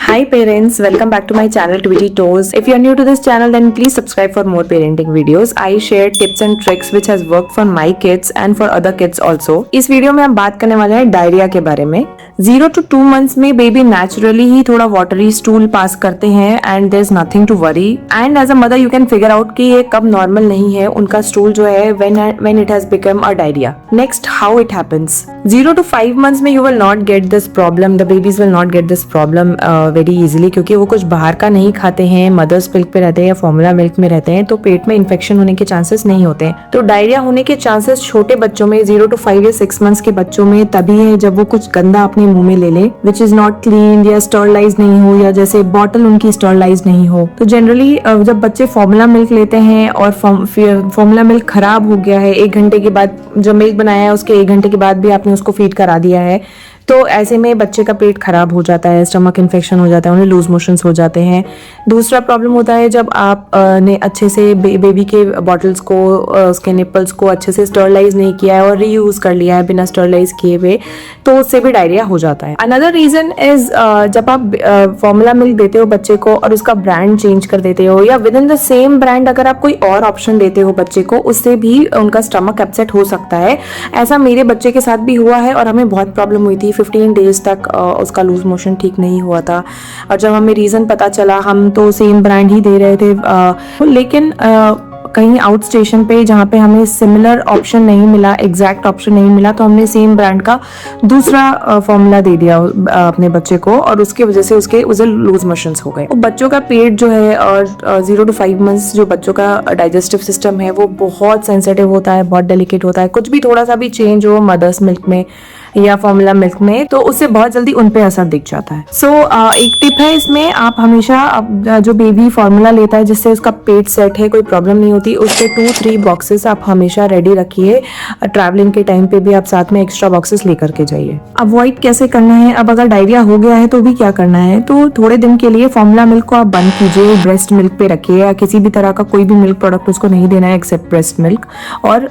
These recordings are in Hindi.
Hi parents, welcome back to my channel Tweety Toes. If you are new to this channel then please subscribe for more parenting videos. I share tips and tricks which has worked for my kids and for other kids also. इस वीडियो में हम बात करने वाले हैं डायरिया के बारे में। 0 to 2 months में बेबी नेचुरली ही थोड़ा वाटरी स्टूल पास करते हैं and there is nothing to worry and as a mother you can figure out कि ये कब नॉर्मल नहीं है उनका स्टूल जो है when it has become a diarrhoea. Next how it happens. 0 to 5 months में you will not get this problem, the babies will not get this problem very easily क्योंकि वो कुछ बाहर का नहीं खाते हैं, मदर्स मिल्क पे रहते हैं या फॉर्मूला मिल्क में रहते हैं तो पेट में इन्फेक्शन होने के चांसेस नहीं होते हैं। तो डायरिया होने के चांसेस छोटे बच्चों में 0 to 5 या 6 months के बच्चों में तभी है जब वो कुछ गंदा अपने मुंह में ले ले विच इज नॉट क्लीन या स्टरलाइज नहीं हो या जैसे बॉटल उनकी स्टरलाइज नहीं हो। तो जनरली जब बच्चे फॉर्मूला मिल्क लेते हैं और फॉर्मूला मिल्क खराब हो गया है 1 घंटे के बाद, जो मिल्क बनाया है उसके 1 घंटे के बाद भी आपने उसको फीड करा दिया है तो ऐसे में बच्चे का पेट खराब हो जाता है, स्टमक इन्फेक्शन हो जाता है, उन्हें लूज मोशंस हो जाते हैं। दूसरा प्रॉब्लम होता है जब आप ने अच्छे से बेबी के बॉटल्स को उसके निपल्स को अच्छे से स्टरलाइज नहीं किया है और रीयूज कर लिया है बिना स्टरलाइज किए हुए तो उससे भी डायरिया हो जाता है। अनदर रीजन इज जब आप फॉर्मूला मिल्क देते हो बच्चे को और उसका ब्रांड चेंज कर देते हो या with in the same brand अगर आप कोई और ऑप्शन देते हो बच्चे को उससे भी उनका स्टमक अपसेट हो सकता है। ऐसा मेरे बच्चे के साथ भी हुआ है और हमें बहुत प्रॉब्लम हुई थी। 15 डेज तक उसका लूज मोशन ठीक नहीं हुआ था और जब हमें रीजन पता चला हम तो सेम ब्रांड ही दे रहे थे लेकिन कहीं आउट स्टेशन पे जहाँ पे हमें सिमिलर ऑप्शन नहीं मिला, एग्जैक्ट ऑप्शन नहीं मिला तो हमने सेम ब्रांड का दूसरा फॉर्मूला दे दिया अपने बच्चे को और उसकी वजह से उसे लूज मोशंस हो गए। बच्चों का पेट जो है और 0 to 5 months जो बच्चों का डाइजेस्टिव सिस्टम है वो बहुत सेंसिटिव होता है, बहुत डेलिकेट होता है। कुछ भी थोड़ा सा भी चेंज हो मदर्स मिल्क में या फॉर्मूला मिल्क में तो उससे बहुत जल्दी उन पे असर दिख जाता है। सो एक टिप है इसमें, आप हमेशा जो बेबी फॉर्मूला लेता है जिससे उसका पेट सेट है, कोई प्रॉब्लम नहीं होती, उसके 2-3 बॉक्सेस आप हमेशा रेडी रखिए। ट्रैवलिंग के टाइम पे भी आप साथ में एक्स्ट्रा बॉक्सेस लेकर के जाइए। अवॉइड कैसे करना है, अब अगर डायरिया हो गया है तो भी क्या करना है, तो थोड़े दिन के लिए फॉर्मूला मिल्क को आप बंद कीजिए, ब्रेस्ट मिल्क पे रखिए या किसी भी तरह का कोई भी मिल्क प्रोडक्ट उसको नहीं देना है एक्सेप्ट ब्रेस्ट मिल्क और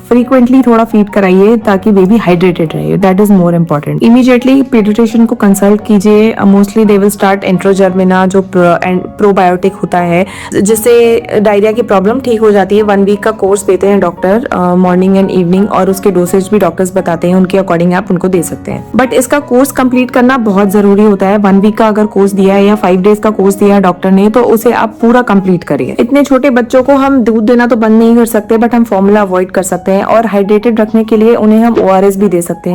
फ्रीक्वेंटली थोड़ा फीड कराइए ताकि बेबी हाइड्रेटेड रहे। That is more important. Immediately paediatrician को कंसल्ट कीजिए। मोस्टली दे विल स्टार्ट एंट्रोजर्मिना जो प्रोबायोटिक होता है जिससे डायरिया की प्रॉब्लम ठीक हो जाती है। 1 वीक का कोर्स देते हैं डॉक्टर मॉर्निंग एंड इवनिंग और उसके डोसेज भी डॉक्टर्स बताते हैं, उनके अकॉर्डिंग आप उनको दे सकते हैं। बट इसका कोर्स कंप्लीट करना बहुत जरूरी होता है। 1 वीक का अगर कोर्स दिया है या 5 डेज का कोर्स दिया है डॉक्टर ने तो उसे आप पूरा कंप्लीट करिए। इतने छोटे बच्चों को हम दूध देना तो बंद नहीं कर सकते बट हम फॉर्मूला अवॉइड कर सकते हैं और हाइड्रेटेड रखने के लिए उन्हें हम ORS भी दे सकते हैं।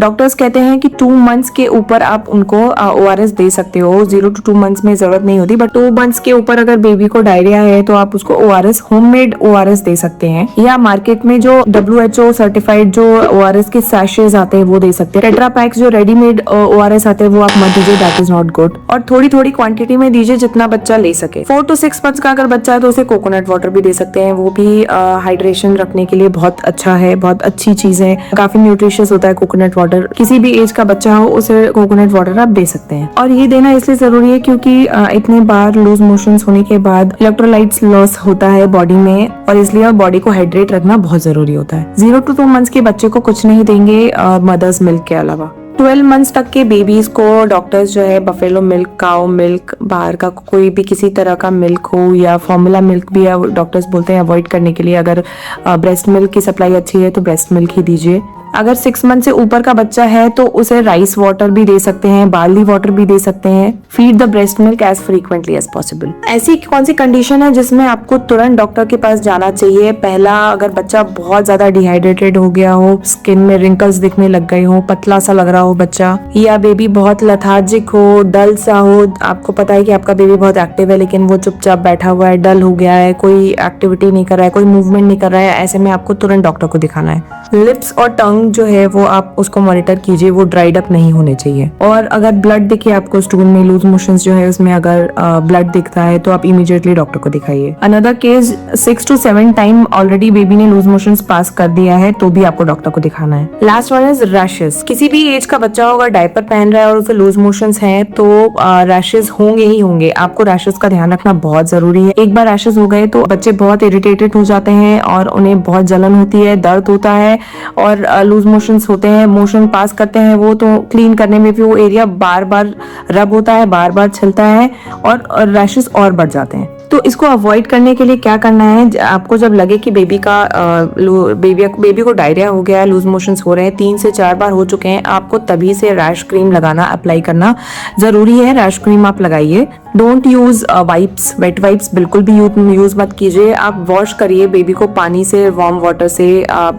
डॉक्टर्स कहते हैं कि 2 months के ऊपर आप उनको ORS दे सकते हो। 0 to 2 months में जरूरत नहीं होती बट 2 months के ऊपर अगर बेबी को डायरिया है तो आप उसको ORS होममेड ORS दे सकते हैं या मार्केट में जो WHO सर्टिफाइड जो ORS के सैशेज आते हैं वो दे सकते हैं। टेट्रा पैक्स जो रेडीमेड ORS आते हैं वो आप मत दीजिए, दैट इज नॉट गुड। और थोड़ी थोड़ी क्वांटिटी में दीजिए जितना बच्चा ले सके। 4 to 6 months का अगर बच्चा है तो उसे कोकोनट वाटर भी दे सकते हैं, वो भी हाइड्रेशन रखने के लिए बहुत अच्छा है, बहुत अच्छी चीज है, काफी न्यूट्रिशियस होता है कोकोनट वाटर। किसी भी एज का बच्चा हो उसे कोकोनट वाटर आप दे सकते हैं और ये देना इसलिए जरूरी है क्योंकि इतने बार लूज मोशंस होने के बाद इलेक्ट्रोलाइट्स लॉस होता है बॉडी में और इसलिए बॉडी को हाइड्रेट रखना बहुत जरूरी होता है। 0 to 2 months के बच्चे को कुछ नहीं देंगे मदर्स मिल्क के अलावा। 12 months तक के बेबीज को डॉक्टर्स जो है बफेलो मिल्क, काओ मिल्क, बाहर का कोई भी किसी तरह का मिल्क हो या फॉर्मूला मिल्क भी डॉक्टर्स बोलते हैं अवॉइड करने के लिए। अगर ब्रेस्ट मिल्क की सप्लाई अच्छी है तो ब्रेस्ट मिल्क ही दीजिए। अगर 6 months से ऊपर का बच्चा है तो उसे राइस वाटर भी दे सकते हैं, बार्ली वाटर भी दे सकते हैं। Feed the breast milk as frequently as possible. ऐसी कौन सी कंडीशन है जिसमें आपको तुरंत डॉक्टर के पास जाना चाहिए? पहला, अगर बच्चा बहुत ज्यादा डिहाइड्रेटेड हो गया हो, स्किन में रिंकल्स दिखने लग गए हो, पतला सा लग रहा हो बच्चा, या बेबी बहुत लेथार्जिक हो, डल सा हो, आपको पता है कि आपका बेबी बहुत एक्टिव है लेकिन वो चुपचाप बैठा हुआ है, डल हो गया है, कोई एक्टिविटी नहीं कर रहा है, कोई मूवमेंट नहीं कर रहा है, ऐसे में आपको तुरंत डॉक्टर को दिखाना है। लिप्स और टंग जो है वो आप उसको मॉनिटर कीजिए, वो ड्राइड अप नहीं होने चाहिए। और अगर ब्लड दिखे आपको स्टूल में, लूज मोशंस जो है उसमें अगर ब्लड दिखता है तो आप इमीडिएटली डॉक्टर को दिखाइए। Another case 6 to 7 time already baby ने लूज मोशंस पास कर दिया है तो भी आपको डॉक्टर को दिखाना है। Last one is rashes. किसी भी एज का बच्चा होगा, डायपर पहन रहा है और उसे लूज मोशंस है तो रैशेस होंगे ही होंगे। आपको रैशेस का ध्यान रखना बहुत जरूरी है। एक बार रैशेस हो गए तो बच्चे बहुत इरिटेटेड हो जाते हैं और उन्हें बहुत जलन होती है, दर्द होता है और लूज मोशंस होते हैं, मोशन पास करते हैं वो, तो क्लीन करने में भी वो एरिया बार बार रब होता है, बार बार छिलता है और रैशेस और बढ़ जाते हैं। तो इसको अवॉइड करने के लिए क्या करना है, आपको जब लगे कि बेबी को डायरिया हो गया है, लूज मोशंस हो रहे हैं, 3 से 4 बार हो चुके हैं, आपको तभी से रैश क्रीम लगाना, अप्लाई करना जरूरी है। रैश क्रीम आप लगाइए। Don't use wipes, wet wipes बिल्कुल भी यूज मत कीजिए। आप वॉश करिए बेबी को पानी से, वार्म वाटर से,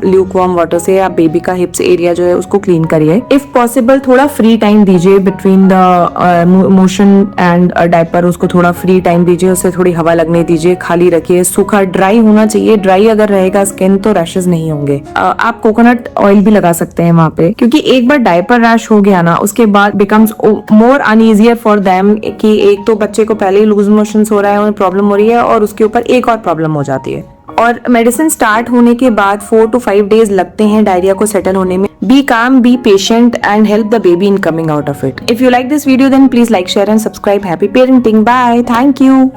ल्यूक वार्म वाटर से। आप बेबी का हिप्स एरिया जो है उसको क्लीन करिए। इफ पॉसिबल थोड़ा फ्री टाइम दीजिए between the motion and diaper, उसको थोड़ा फ्री टाइम दीजिए, उससे थोड़ी हवा लगने दीजिए, खाली रखिए। सूखा ड्राई होना चाहिए, ड्राई अगर रहेगा स्किन तो रैशेस नहीं होंगे। आप कोकोनट ऑयल भी लगा सकते हैं वहाँ पे, क्योंकि एक बार डायपर रैश हो गया ना, उसके बाद बिकम्स मोर अनईजियर फॉर देम कि एक तो बच्चे को पहले ही लूज मोशंस हो रहा है, उन्हें प्रॉब्लम हो रही है और उसके ऊपर एक और प्रॉब्लम हो जाती है। और मेडिसिन स्टार्ट होने के बाद 4 to 5 डेज लगते हैं डायरिया को सेटल होने में। Be calm, be patient and help the baby in coming out of it. If you like this video then please like, share and subscribe. Happy parenting. Bye. Thank you.